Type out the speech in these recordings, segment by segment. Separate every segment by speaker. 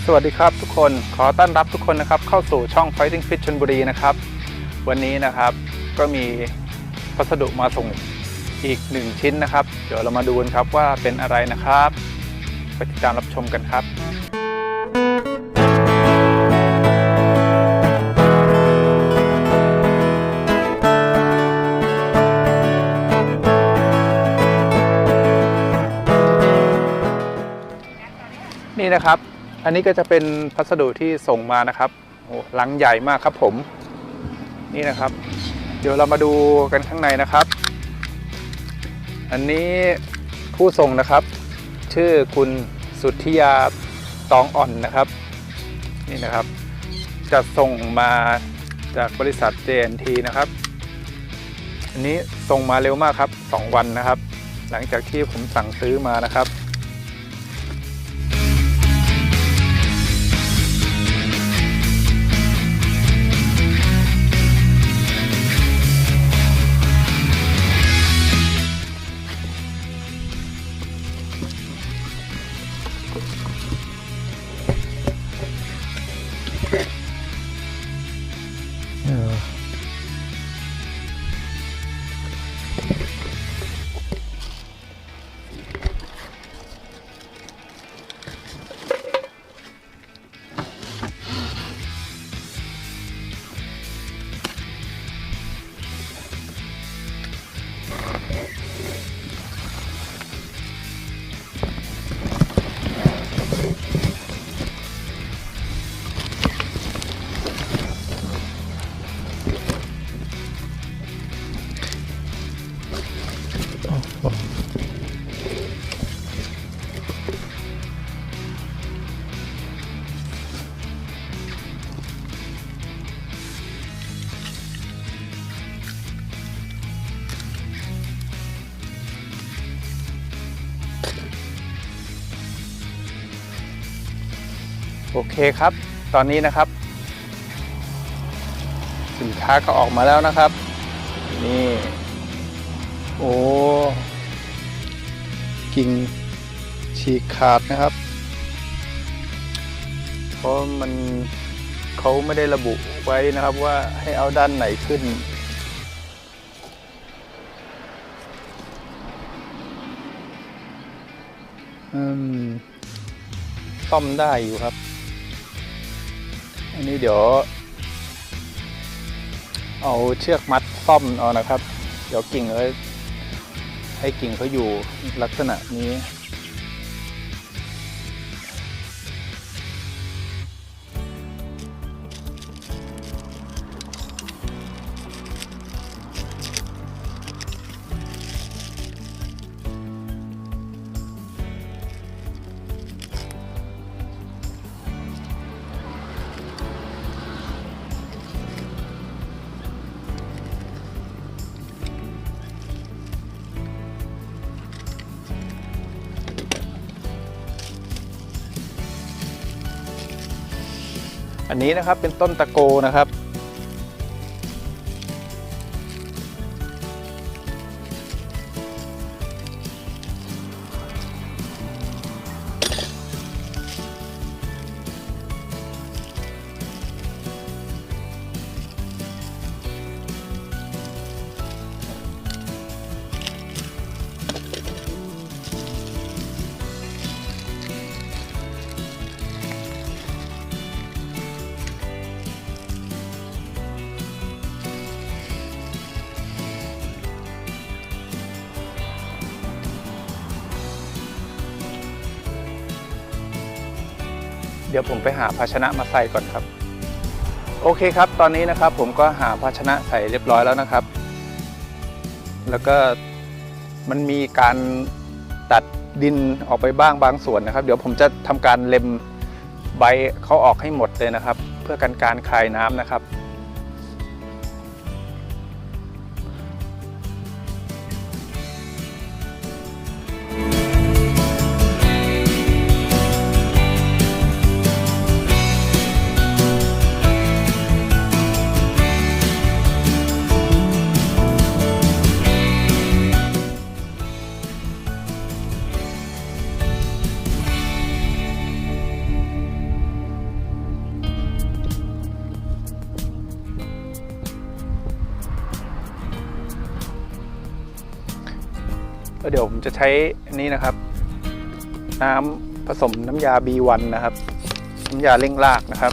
Speaker 1: สวัสดีครับทุกคนขอต้อนรับทุกคนนะครับเข้าสู่ช่อง Fighting Fit ชลบุรีนะครับวันนี้นะครับก็มีพัสดุมาส่งอีก1ชิ้นนะครับเดี๋ยวเรามาดูกันครับว่าเป็นอะไรนะครับไปติดตามรับชมกันครับนี่นะครับอันนี้ก็จะเป็นพัสดุที่ส่งมานะครับโอ้ลังใหญ่มากครับผมนี่นะครับเดี๋ยวเรามาดูกันข้างในนะครับอันนี้ผู้ส่งนะครับชื่อคุณสุทธิยาตองอ่อนนะครับนี่นะครับจะส่งมาจากบริษัท JNT นะครับอันนี้ส่งมาเร็วมากครับ2 วันนะครับหลังจากที่ผมสั่งซื้อมานะครับโอเคครับตอนนี้นะครับสินค้าก็ออกมาแล้วนะครับนี่โอ้กิ่งฉีกขาดนะครับเพราะเขาไม่ได้ระบุไว้นะครับว่าให้เอาด้านไหนขึ้นซ่อมได้อยู่ครับอันนี้เดี๋ยวเอาเชือกมัดซ่อมเอานะครับเดี๋ยวกิ่งให้กิ่งเขาอยู่ลักษณะนี้อันนี้นะครับเป็นต้นตะโกนะครับเดี๋ยวผมไปหาภาชนะมาใส่ก่อนครับโอเคครับตอนนี้นะครับผมก็หาภาชนะใส่เรียบร้อยแล้วนะครับแล้วก็มันมีการตัดดินออกไปบ้างบางส่วนนะครับเดี๋ยวผมจะทำการเล็มใบเขาออกให้หมดเลยนะครับเพื่อกันการคายน้ำนะครับ เดี๋ยวผมจะใช้อันนี้นะครับ น้ำผสมน้ำยา B1 นะครับ น้ำยาเร่งรากนะครับ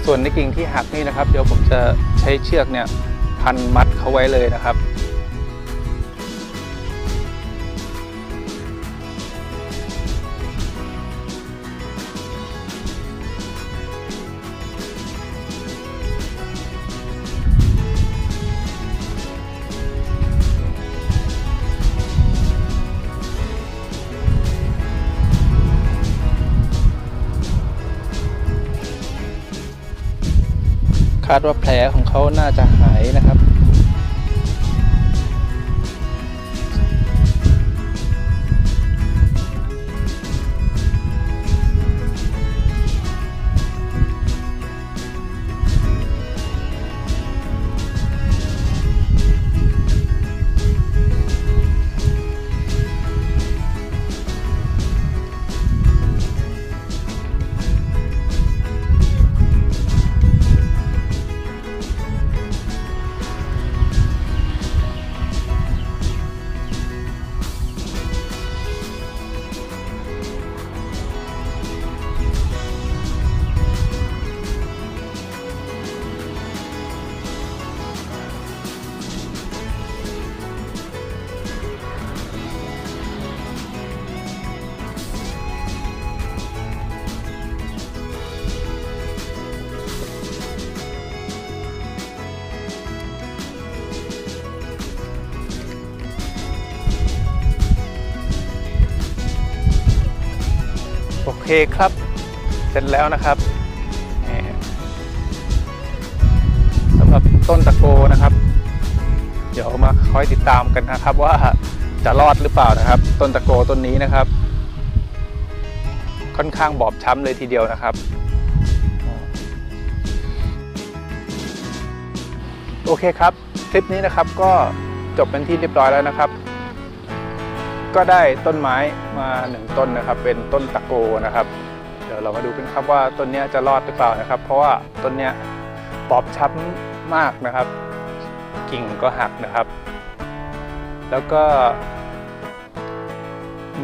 Speaker 1: ส่วนในกิ่งที่หักนี่นะครับเดี๋ยวผมจะใช้เชือกเนี่ยพันมัดเขาไว้เลยนะครับคาดว่าแผลของเขาน่าจะหายนะครับโอเคครับเสร็จแล้วนะครับสำหรับต้นตะโกนะครับเดี๋ยวมาคอยติดตามกันนะครับว่าจะรอดหรือเปล่านะครับต้นตะโกต้นนี้นะครับค่อนข้างบอบช้ำเลยทีเดียวนะครับโอเคครับคลิปนี้นะครับก็จบเป็นที่เรียบร้อยแล้วนะครับก็ได้ต้นไม้มา1ต้นนะครับเป็นต้นตะโกนะครับเดี๋ยวเรามาดูกันครับว่าต้นนี้จะรอดหรือเปล่านะครับเพราะว่าต้นนี้บอบช้ำมากนะครับกิ่งก็หักนะครับแล้วก็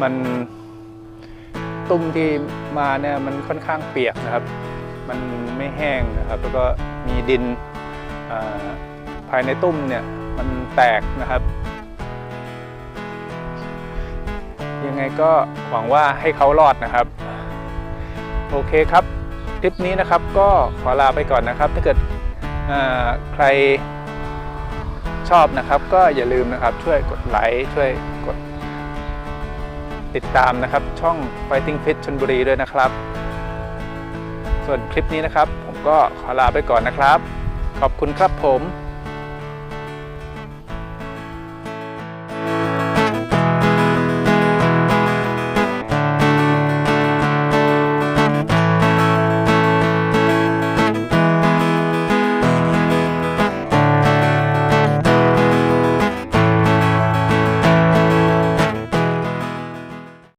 Speaker 1: มันตุ้มที่มาเนี่ยมันค่อนข้างเปียกนะครับมันไม่แห้งนะครับแล้วก็มีดินภายในตุ้มเนี่ยมันแตกนะครับยังไงก็หวังว่าให้เขารอดนะครับโอเคครับคลิปนี้นะครับก็ขอลาไปก่อนนะครับถ้าเกิดใคร ชอบนะครับก็อย่าลืมนะครับช่วยกดไลค์ช่วยกดติดตามนะครับช่อง Fighting Fit ชลบุรีด้วยนะครับส่วนคลิปนี้นะครับผมก็ขอลาไปก่อนนะครับขอบคุณครับผม